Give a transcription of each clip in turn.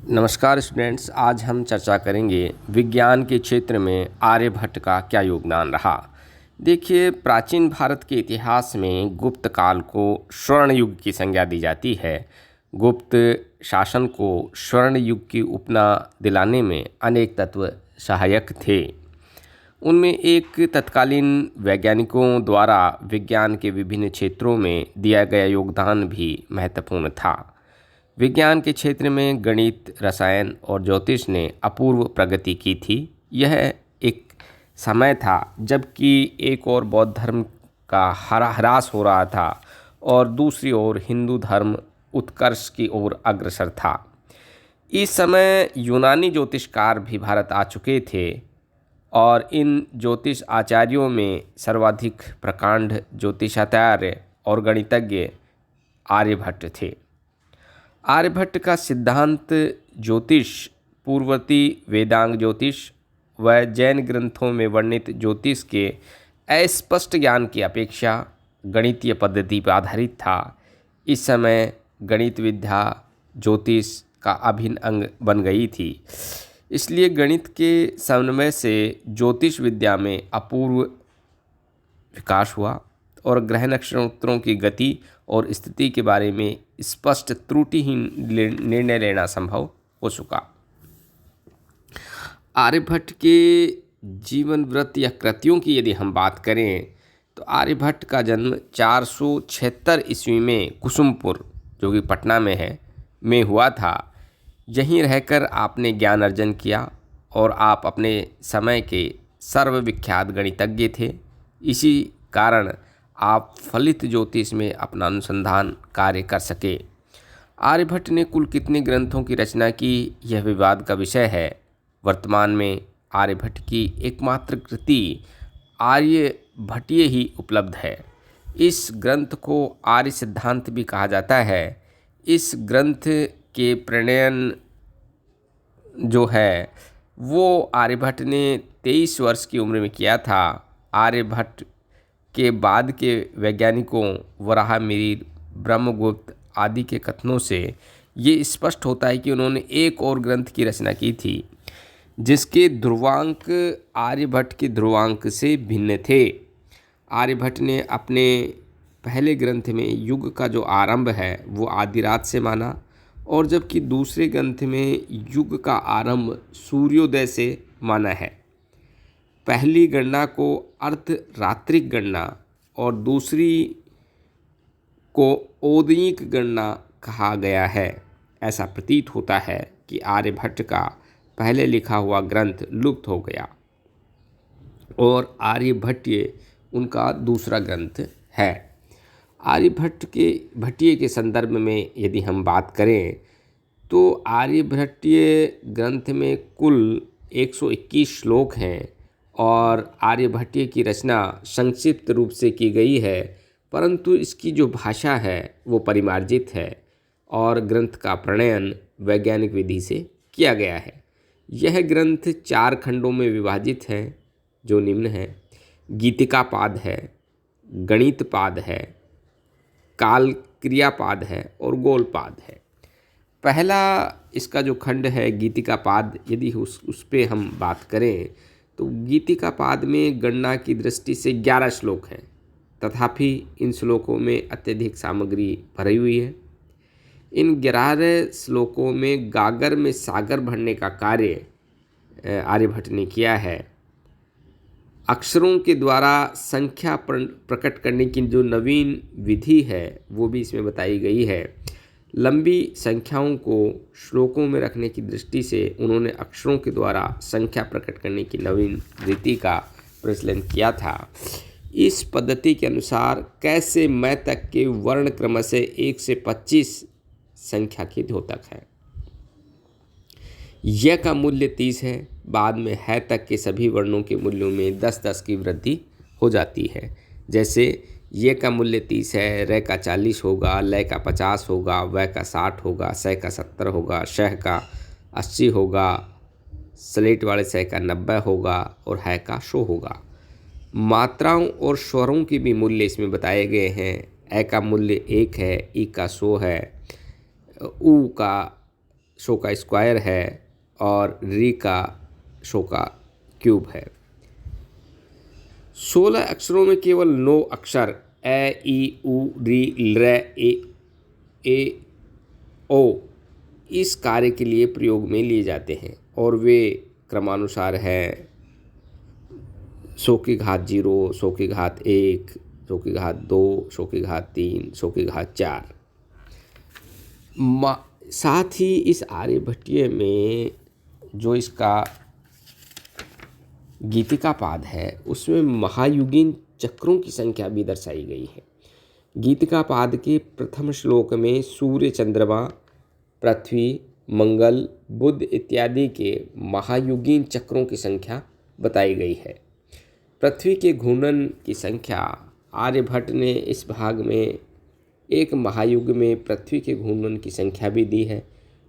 नमस्कार स्टूडेंट्स, आज हम चर्चा करेंगे विज्ञान के क्षेत्र में आर्यभट्ट का क्या योगदान रहा। देखिए, प्राचीन भारत के इतिहास में गुप्त काल को स्वर्ण युग की संज्ञा दी जाती है। गुप्त शासन को स्वर्ण युग की उपमा दिलाने में अनेक तत्व सहायक थे। उनमें एक तत्कालीन वैज्ञानिकों द्वारा विज्ञान के विभिन्न क्षेत्रों में दिया गया योगदान भी महत्वपूर्ण था। विज्ञान के क्षेत्र में गणित, रसायन और ज्योतिष ने अपूर्व प्रगति की थी। यह एक समय था जबकि एक ओर बौद्ध धर्म का ह्रास हो रहा था और दूसरी ओर हिंदू धर्म उत्कर्ष की ओर अग्रसर था। इस समय यूनानी ज्योतिषकार भी भारत आ चुके थे और इन ज्योतिष आचार्यों में सर्वाधिक प्रकांड ज्योतिषाचार्य और गणितज्ञ आर्यभट्ट थे। आर्यभट्ट का सिद्धांत ज्योतिष, पूर्ववर्ती वेदांग ज्योतिष व जैन ग्रंथों में वर्णित ज्योतिष के अस्पष्ट ज्ञान की अपेक्षा गणितीय पद्धति पर आधारित था। इस समय गणित विद्या ज्योतिष का अभिन्न अंग बन गई थी। इसलिए गणित के समन्वय से ज्योतिष विद्या में अपूर्व विकास हुआ और ग्रह नक्षत्रों की गति और स्थिति के बारे में स्पष्ट त्रुटिहीन निर्णय लेना संभव हो चुका। आर्यभट्ट के जीवन वृत्त या कृतियों की यदि हम बात करें तो आर्यभट्ट का जन्म 476 ईस्वी में कुसुमपुर, जो कि पटना में है, में हुआ था। यहीं रहकर आपने ज्ञान अर्जन किया और आप अपने समय के सर्वविख्यात गणितज्ञ थे। इसी कारण आप फलित ज्योतिष में अपना अनुसंधान कार्य कर सके। आर्यभट्ट ने कुल कितने ग्रंथों की रचना की, यह विवाद का विषय है। वर्तमान में आर्यभट्ट की एकमात्र कृति आर्यभट्टीय ही उपलब्ध है। इस ग्रंथ को आर्य सिद्धांत भी कहा जाता है। इस ग्रंथ के प्रणयन जो है वो आर्यभट्ट ने 23 वर्ष की उम्र में किया था। आर्यभट्ट के बाद के वैज्ञानिकों वराहमिहिर, ब्रह्मगुप्त आदि के कथनों से ये स्पष्ट होता है कि उन्होंने एक और ग्रंथ की रचना की थी जिसके ध्रुवांक आर्यभट्ट के ध्रुवांक से भिन्न थे। आर्यभट्ट ने अपने पहले ग्रंथ में युग का जो आरंभ है वो आदि रात से माना, और जबकि दूसरे ग्रंथ में युग का आरंभ सूर्योदय से माना है। पहली गणना को अर्धरात्रिक गणना और दूसरी को औदयिक गणना कहा गया है। ऐसा प्रतीत होता है कि आर्यभट्ट का पहले लिखा हुआ ग्रंथ लुप्त हो गया और आर्यभट्टीय उनका दूसरा ग्रंथ है। आर्यभट्टीय के संदर्भ में यदि हम बात करें तो आर्यभट्टीय ग्रंथ में कुल 121 श्लोक हैं और आर्यभट्टीय की रचना संक्षिप्त रूप से की गई है, परंतु इसकी जो भाषा है वो परिमार्जित है और ग्रंथ का प्रणयन वैज्ञानिक विधि से किया गया है। यह ग्रंथ 4 खंडों में विभाजित है, जो निम्न है। गीतिका पाद है, गणित पाद है, काल क्रिया पाद है और गोल पाद है। पहला इसका जो खंड है गीतिका पाद, यदि उस पे हम बात करें तो गीतिका पाद में गणना की दृष्टि से 11 श्लोक हैं, तथापि इन श्लोकों में अत्यधिक सामग्री भरी हुई है। इन 11 श्लोकों में गागर में सागर भरने का कार्य आर्यभट्ट ने किया है। अक्षरों के द्वारा संख्या प्रकट करने की जो नवीन विधि है वो भी इसमें बताई गई है। लंबी संख्याओं को श्लोकों में रखने की दृष्टि से उन्होंने अक्षरों के द्वारा संख्या प्रकट करने की नवीन रीति का प्रचलन किया था। इस पद्धति के अनुसार कैसे मैं तक के वर्ण क्रम से 1 से 25 संख्या के द्योतक है। यह का मूल्य 30 है। बाद में है तक के सभी वर्णों के मूल्यों में 10-10 की वृद्धि हो जाती है। जैसे ये का मूल्य 30 है, रे का 40 होगा, लय का 50 होगा, वह का 60 होगा, सह का 70 होगा, शह का 80 होगा, स्लेट वाले सह का 90 होगा और है का 100 होगा। मात्राओं और स्वरों के भी मूल्य इसमें बताए गए हैं। ए का मूल्य 1 है, ई का 100 है, ऊ का शो का स्क्वायर है और री का शो का क्यूब है। 16 अक्षरों में केवल 9 अक्षर ए, ई, उ, री, ल्र, ए, ओ इस कार्य के लिए प्रयोग में लिए जाते हैं और वे क्रमानुसार है 100 की घात 0, 100 की घात 1, 100 की घात 2, 100 की घात 3, 100 की घात 4। साथ ही इस आर्यभट्टीय में जो इसका गीतिका पाद है उसमें महायुगीन चक्रों की संख्या भी दर्शाई गई है। गीतिका पाद के प्रथम श्लोक में सूर्य, चंद्रमा, पृथ्वी, मंगल, बुध इत्यादि के महायुगीन चक्रों की संख्या बताई गई है। पृथ्वी के घूर्णन की संख्या आर्यभट्ट ने इस भाग में एक महायुग में पृथ्वी के घूर्णन की संख्या भी दी है,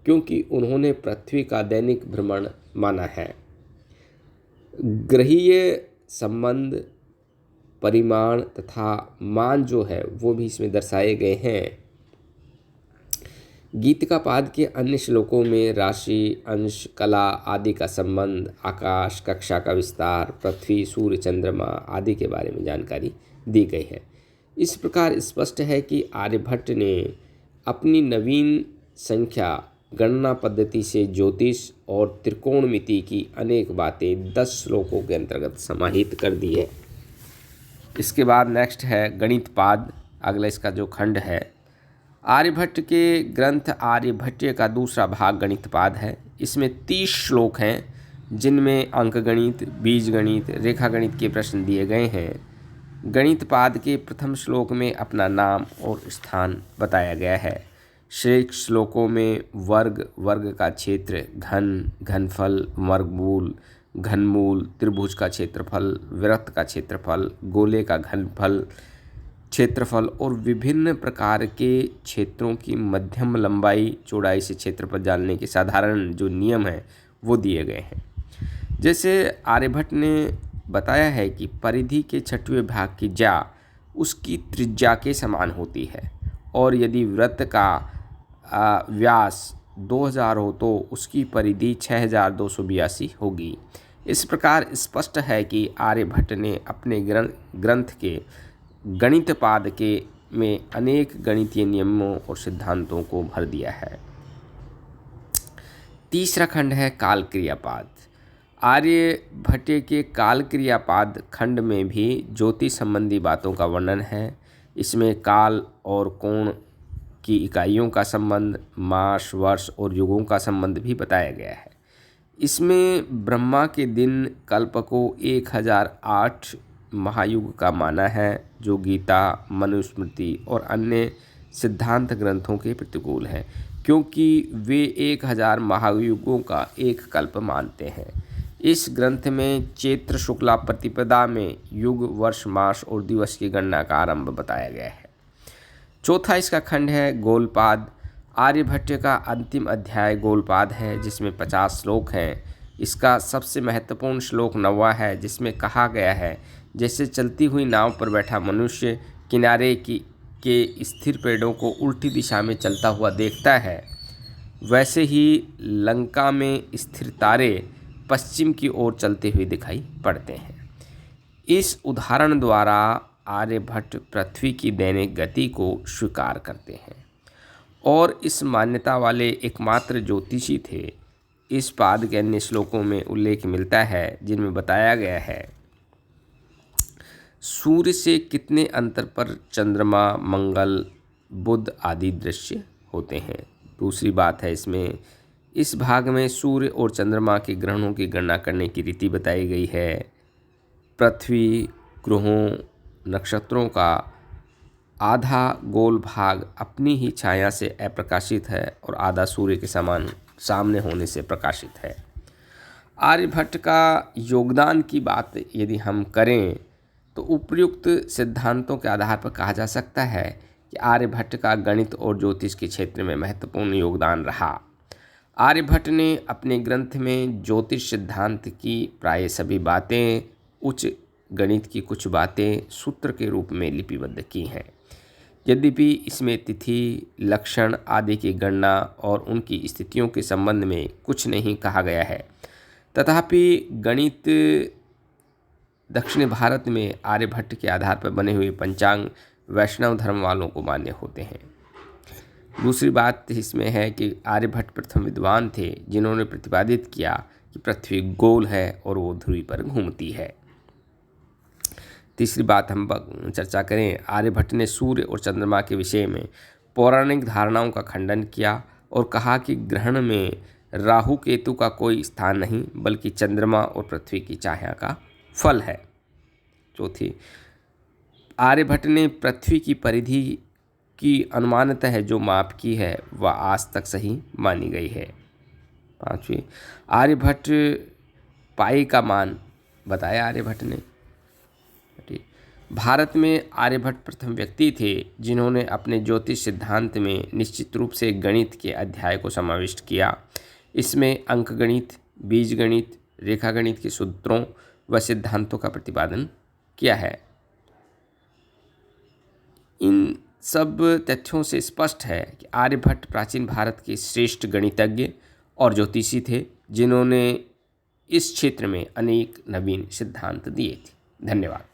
क्योंकि उन्होंने पृथ्वी का दैनिक भ्रमण माना है। ग्रहीय संबंध, परिमाण तथा मान जो है वो भी इसमें दर्शाए गए हैं। गीतिका पाद के अन्य श्लोकों में राशि, अंश, कला आदि का संबंध, आकाश, कक्षा का विस्तार, पृथ्वी, सूर्य, चंद्रमा आदि के बारे में जानकारी दी गई है। इस प्रकार स्पष्ट है कि आर्यभट्ट ने अपनी नवीन संख्या गणना पद्धति से ज्योतिष और त्रिकोणमिति की अनेक बातें 10 श्लोकों के अंतर्गत समाहित कर दी है। इसके बाद नेक्स्ट है गणित पाद। अगला इसका जो खंड है, आर्यभट्ट के ग्रंथ आर्यभट्टीय का दूसरा भाग गणित पाद है। इसमें 30 श्लोक हैं जिनमें अंकगणित, बीजगणित, रेखागणित के प्रश्न दिए गए हैं। गणित पाद के प्रथम श्लोक में अपना नाम और स्थान बताया गया है। शेष श्लोकों में वर्ग, वर्ग का क्षेत्र, घन, घनफल, वर्गमूल, घनमूल, त्रिभुज का क्षेत्रफल, वृत्त का क्षेत्रफल, गोले का घनफल, क्षेत्रफल और विभिन्न प्रकार के क्षेत्रों की मध्यम लंबाई चौड़ाई से क्षेत्रफल जानने के साधारण जो नियम हैं वो दिए गए हैं। जैसे आर्यभट्ट ने बताया है कि परिधि के 6वें भाग की ज्या उसकी त्रिज्या के समान होती है और यदि वृत्त का व्यास 2000 हो तो उसकी परिधि 6282 होगी। इस प्रकार स्पष्ट है कि आर्यभट्ट ने अपने ग्रंथ के गणित पाद के में अनेक गणितीय नियमों और सिद्धांतों को भर दिया है। तीसरा खंड है काल क्रियापाद। आर्यभट्ट के काल क्रियापाद खंड में भी ज्योतिष संबंधी बातों का वर्णन है। इसमें काल और कोण की इकाइयों का संबंध, मास, वर्ष और युगों का संबंध भी बताया गया है। इसमें ब्रह्मा के दिन कल्प को 1008 महायुग का माना है, जो गीता, मनुस्मृति और अन्य सिद्धांत ग्रंथों के प्रतिकूल है, क्योंकि वे 1000 महायुगों का एक कल्प मानते हैं। इस ग्रंथ में चैत्र शुक्ला प्रतिपदा में युग, वर्ष, मास और दिवस की गणना का आरंभ बताया गया है। चौथा इसका खंड है गोलपाद। आर्यभट्ट का अंतिम अध्याय गोलपाद है, जिसमें 50 श्लोक हैं। इसका सबसे महत्वपूर्ण श्लोक 9वां है, जिसमें कहा गया है, जैसे चलती हुई नाव पर बैठा मनुष्य किनारे के स्थिर पेड़ों को उल्टी दिशा में चलता हुआ देखता है, वैसे ही लंका में स्थिर तारे पश्चिम की ओर चलते हुए दिखाई पड़ते हैं। इस उदाहरण द्वारा आर्यभट्ट पृथ्वी की दैनिक गति को स्वीकार करते हैं और इस मान्यता वाले एकमात्र ज्योतिषी थे। इस पाद के अन्य श्लोकों में उल्लेख मिलता है जिनमें बताया गया है सूर्य से कितने अंतर पर चंद्रमा, मंगल, बुध आदि दृश्य होते हैं। दूसरी बात है, इसमें इस भाग में सूर्य और चंद्रमा के ग्रहणों की गणना करने की रीति बताई गई है। पृथ्वी, ग्रहों, नक्षत्रों का आधा गोल भाग अपनी ही छाया से अप्रकाशित है और आधा सूर्य के समान सामने होने से प्रकाशित है। आर्यभट्ट का योगदान की बात यदि हम करें तो उपयुक्त सिद्धांतों के आधार पर कहा जा सकता है कि आर्यभट्ट का गणित और ज्योतिष के क्षेत्र में महत्वपूर्ण योगदान रहा। आर्यभट्ट ने अपने ग्रंथ में ज्योतिष सिद्धांत की प्राय सभी बातें, उच्च गणित की कुछ बातें सूत्र के रूप में लिपिबद्ध की हैं। यद्यपि इसमें तिथि, लक्षण आदि की गणना और उनकी स्थितियों के संबंध में कुछ नहीं कहा गया है, तथापि गणित दक्षिण भारत में आर्यभट्ट के आधार पर बने हुए पंचांग वैष्णव धर्म वालों को मान्य होते हैं। दूसरी बात इसमें है कि आर्यभट्ट प्रथम विद्वान थे जिन्होंने प्रतिपादित किया कि पृथ्वी गोल है और वो ध्रुवी पर घूमती है। तीसरी बात हम चर्चा करें, आर्यभट्ट ने सूर्य और चंद्रमा के विषय में पौराणिक धारणाओं का खंडन किया और कहा कि ग्रहण में राहु केतु का कोई स्थान नहीं बल्कि चंद्रमा और पृथ्वी की छाया का फल है। चौथी, आर्यभट्ट ने पृथ्वी की परिधि की अनुमानतः जो माप की है वह आज तक सही मानी गई है। पांचवी, आर्यभट्ट पाई का मान बताया आर्यभट्ट ने। भारत में आर्यभट्ट प्रथम व्यक्ति थे जिन्होंने अपने ज्योतिष सिद्धांत में निश्चित रूप से गणित के अध्याय को समाविष्ट किया। इसमें अंकगणित, बीजगणित, रेखागणित के सूत्रों व सिद्धांतों का प्रतिपादन किया है। इन सब तथ्यों से स्पष्ट है कि आर्यभट्ट प्राचीन भारत के श्रेष्ठ गणितज्ञ और ज्योतिषी थे जिन्होंने इस क्षेत्र में अनेक नवीन सिद्धांत दिए थे। धन्यवाद।